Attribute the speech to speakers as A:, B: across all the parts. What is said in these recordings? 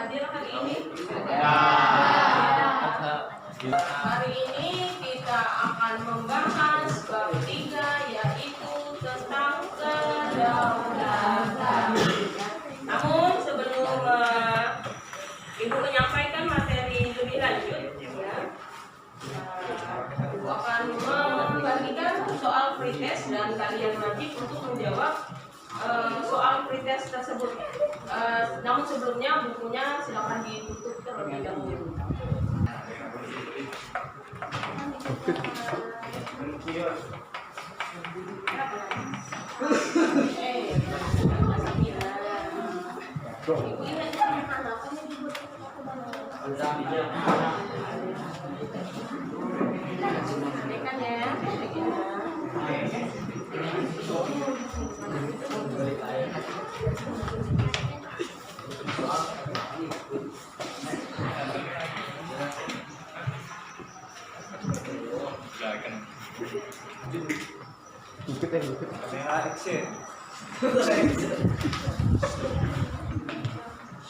A: hadir hari ini?
B: Ya.
A: Hari ini kita akan membahas bab 3, yaitu tentang kedaulatan. Namun sebelum Ibu menyampaikan materi lebih lanjut, ya, Ibu akan membagikan soal pretest dan kalian wajib untuk menjawab soal pretest tersebut. Namun sebelumnya bukunya silakan ditutup terlebih dahulu.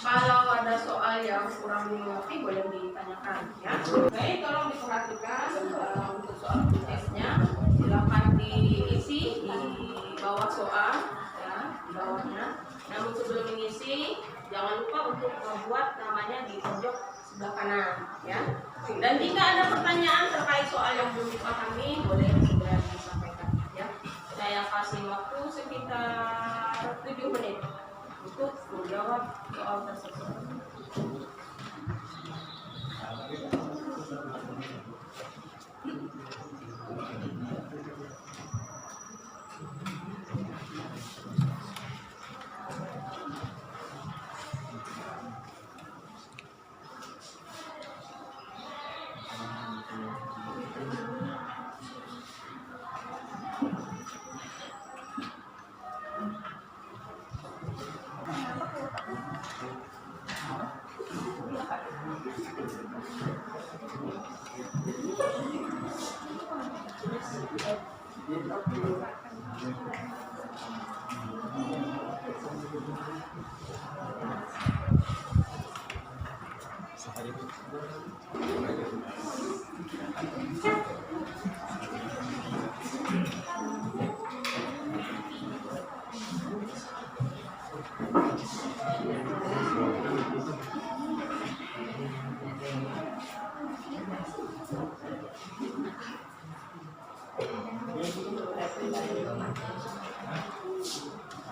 A: Kalau ada soal yang kurang dimengerti boleh ditanyakan, ya. Baik, tolong diperhatikan untuk soal pretestnya. Silakan diisi di bawah soal, ya, di bawahnya. Namun sebelum mengisi, jangan lupa untuk membuat namanya di pojok sebelah kanan, ya. Dan jika ada pertanyaan terkait soal yang belum dipahami, boleh segera disampaikan, ya. Saya kasih waktu sekitar 7 menit untuk menjawab soal tersebut.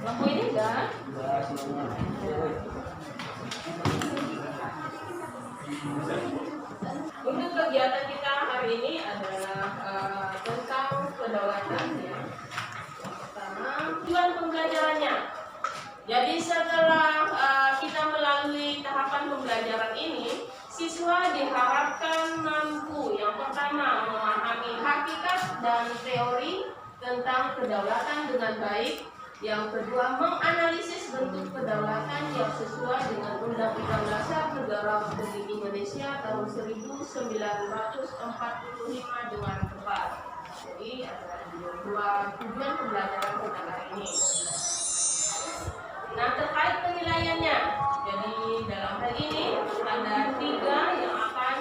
A: Lampu ini enggak? Untuk kegiatan kita hari ini adalah tentang kedaulatan, ya. Yang pertama, tujuan pembelajarannya. Jadi setelah kita melalui tahapan pembelajaran ini, siswa diharapkan mampu yang pertama memahami hakikat dan teori tentang kedaulatan dengan baik. Yang kedua, menganalisis bentuk kedaulatan yang sesuai dengan Undang-Undang Dasar Negara Republik Indonesia tahun 1945 dengan tepat. Jadi ada dua tujuan pembelajaran kita hari ini. Nah, terkait penilaiannya, jadi dalam hal ini ada 3 yang akan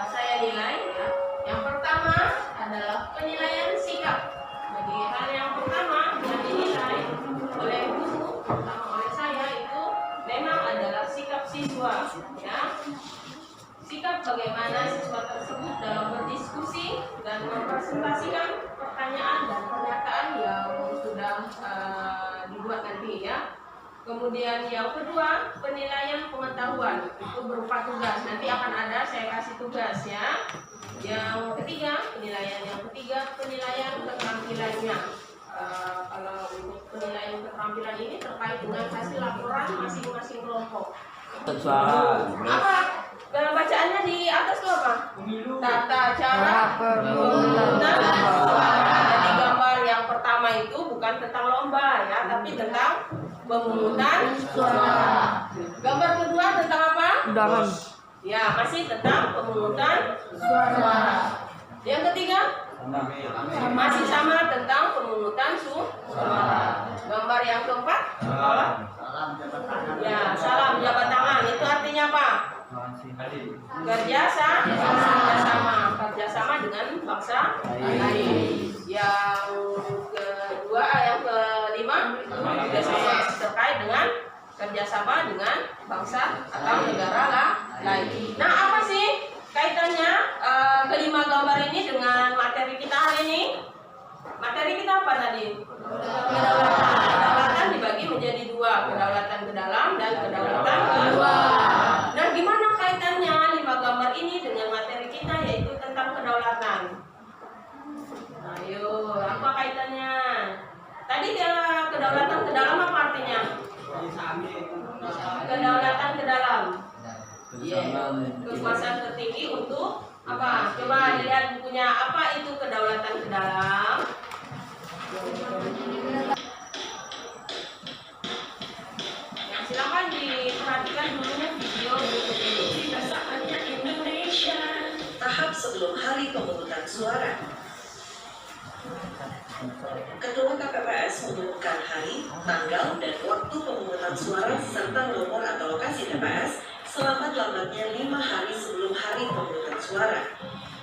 A: saya nilai, ya. Yang pertama adalah penilaian sikap. Jadi hal yang pertama yang dinilai oleh guru, terutama oleh saya, itu memang adalah sikap siswa, ya. Sikap bagaimana siswa tersebut dalam berdiskusi dan mempresentasikan pertanyaan dan pernyataan yang sudah dibuat nanti, ya. Kemudian yang kedua, penilaian pengetahuan, itu berupa tugas. Nanti akan ada, saya kasih tugas, ya. Yang ketiga, penilaian keterampilannya. Kalau untuk penilaian keterampilan ini terkait dengan hasil laporan masing-masing kelompok. Apa? Dalam bacaannya di atas itu apa? Tata cara pemungutan suara. Jadi gambar yang pertama itu bukan tentang lomba, ya, tapi tentang pemungutan suara. Gambar kedua tentang apa? Undangan. Ya, masih tentang pemungutan suara. Yang ketiga masih sama tentang pemungutan suara. Gambar yang keempat, ya, salam jabat tangan. Itu artinya kerjasama dengan bangsa lain. Yang kedua, yang kelima, kerjasama terkait dengan kerjasama dengan bangsa atau negara lain. Nah, apa sih kaitannya kelima gambar ini dengan materi kita hari ini? Materi kita apa tadi? Kedaulatan. Kedaulatan dibagi menjadi dua, kedaulatan ke dalam dan kedaulatan ke luar. Nah, gimana kaitannya 5 gambar ini dengan materi kita, yaitu tentang kedaulatan? Ayo, apa kaitannya? Tadi kedaulatan ke dalam apa artinya? Kedaulatan ke dalam. Kekuasaan tertinggi untuk apa? Coba lihat bukunya, apa itu kedaulatan ke dalam? Nah, silakan diperhatikan dulu video berikut ini.
B: Saatnya Indonesia. Tahap sebelum hari pemungutan suara. Ketua KPPS mengumumkan hari, tanggal, dan waktu pemungutan suara serta nomor atau lokasi TPS selambat-lambatnya 5 hari sebelum hari pemungutan suara.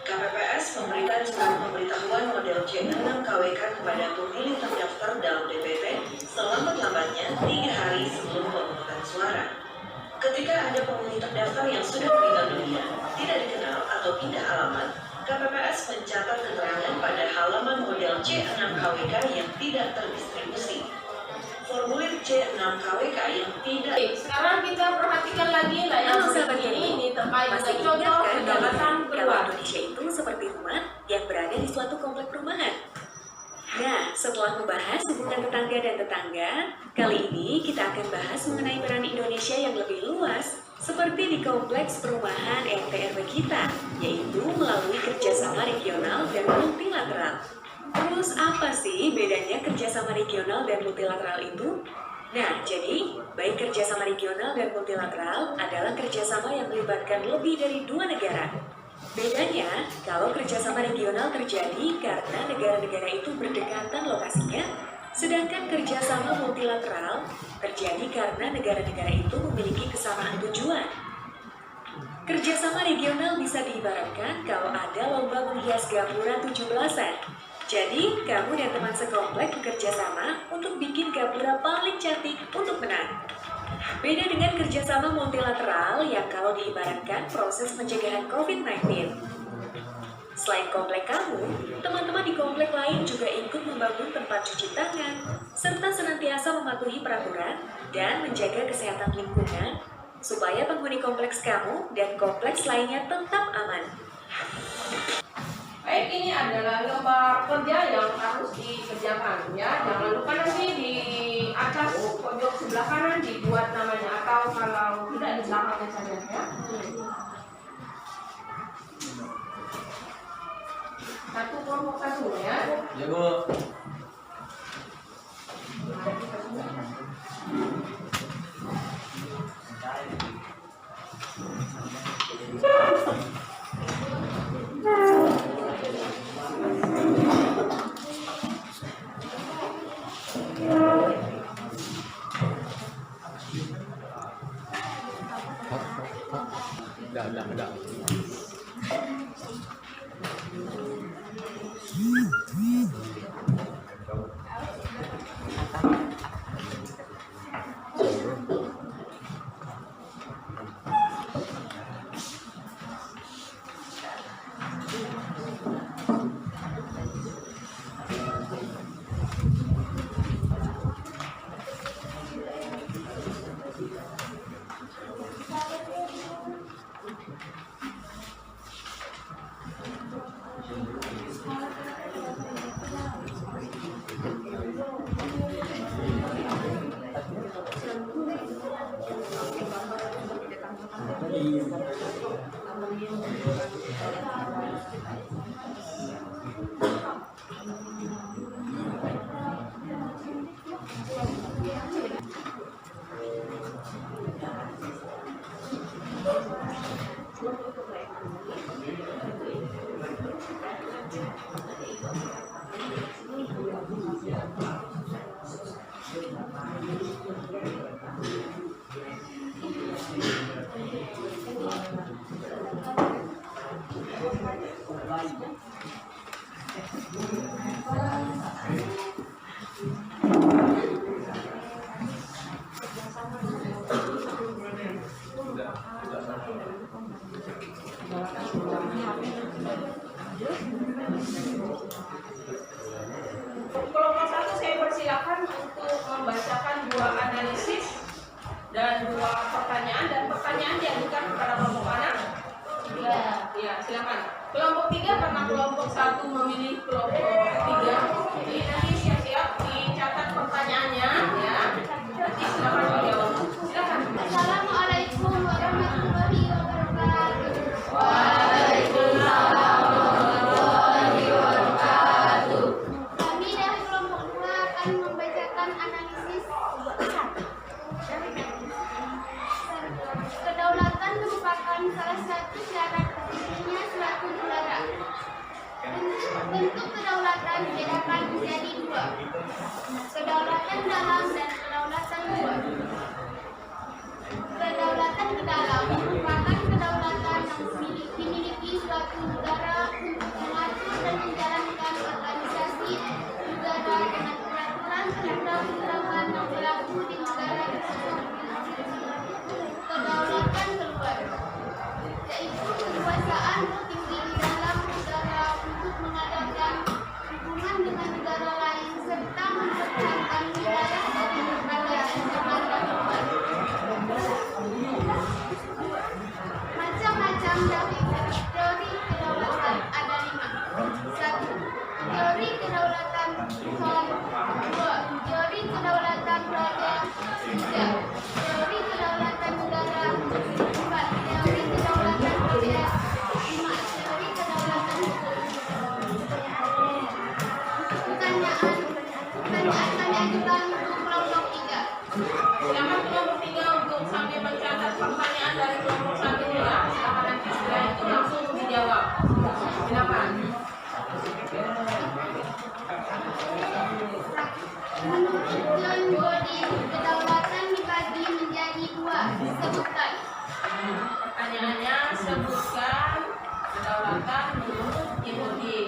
B: KPPS memberikan surat pemberitahuan model C6 KWK kepada pemilih terdaftar dalam DPT selambat-lambatnya 3 hari sebelum pemungutan suara. Ketika ada pemilih terdaftar yang sudah meninggal dunia, tidak dikenal atau pindah alamat, KPPS mencatat keterangan pada halaman model C6 KWK yang tidak terdistribusi. Formulir C6 KWK yang tidak.
A: Sekarang kita perhatikan lagi layar ini terkait dengan contoh kedaulatan keluar.
B: Indonesia itu seperti rumah yang berada di suatu komplek perumahan. Nah, setelah membahas hubungan tetangga dan tetangga, kali ini kita akan bahas mengenai peran Indonesia yang lebih luas, seperti di kompleks perumahan RT/RW kita, yaitu melalui kerjasama regional dan multilateral. Terus apa sih bedanya kerjasama regional dan multilateral itu? Nah, jadi baik kerjasama regional dan multilateral adalah kerjasama yang melibatkan lebih dari 2 negara. Bedanya, kalau kerjasama regional terjadi karena negara-negara itu berdekatan lokasinya, sedangkan kerjasama multilateral terjadi karena negara-negara itu memiliki kesamaan tujuan. Kerjasama regional bisa diibaratkan kalau ada lomba menghias gapura 17-an. Jadi, kamu dan teman sekomplek bekerja sama untuk bikin gapura paling cantik untuk menang. Beda dengan kerjasama multilateral yang kalau diibaratkan proses pencegahan COVID-19. Selain komplek kamu, teman-teman di komplek lain juga ikut membangun tempat cuci tangan, serta senantiasa mematuhi peraturan dan menjaga kesehatan lingkungan, supaya penghuni kompleks kamu dan kompleks lainnya tetap aman.
A: Baik, ini adalah lembar kerja yang harus dikerjakan ya. Jangan lupa nanti di atas pojok sebelah kanan dibuat namanya, atau kalau tidak di belakangnya saja ya. Satu kelompok satu ya.
C: Ya, Bu. Enggak.
A: Kelompok satu saya persilakan untuk membacakan dua analisis dan dua pertanyaan, dan pertanyaan diajukan kepada kelompok mana? Ya, silakan. Kelompok 3 karena kelompok 1 memilih kelompok 3. Jadi nanti siap-siap dicatat pertanyaannya ya. Nanti silakan dijawab. Silakan.
C: Assalamualaikum warahmatullahi wabarakatuh.
A: Waalaikumsalam warahmatullahi wabarakatuh.
C: Kami dari kelompok 2 akan membacakan analisis. Kedaulatan merupakan salah satu syarat berdirinya suatu negara. Bentuk kedaulatan dibedakan menjadi dua: kedaulatan dalam dan kedaulatan luar. Kedaulatan ke dalam merupakan kedaulatan yang dimiliki suatu negara untuk mengatur dan menjalankan organisasi negara dengan peraturan perundang-undangan yang berlaku di negara tersebut. Kedaulatan keluar, yaitu kekuasaan tertinggi di dalam negara untuk mengadakan hubungan dengan negara lain serta mempertahankan wilayah dari berbagai ancaman dan luar. Macam-macam dari teori kedaulatan ada 5. 1. Teori kedaulatan Tuhan. 2. Teori kedaulatan raja. 3. Teori kedaulatan negara. 4. Teori kedaulatan rakyat. 5. Teori kedaulatan hukum. Pertanyaan kami ajukan untuk kelompok 3.
A: Silakan kelompok 3 untuk sambil mencatat pertanyaan dari kelompok 1 ya. Silakan nanti setelah itu langsung dijawab. Silakan.
C: Menurut John Body, kedaulatan dibagi menjadi 2. Sebutkan.
A: Pertanyaannya, sebutkan kedaulatan menurut Yehudi.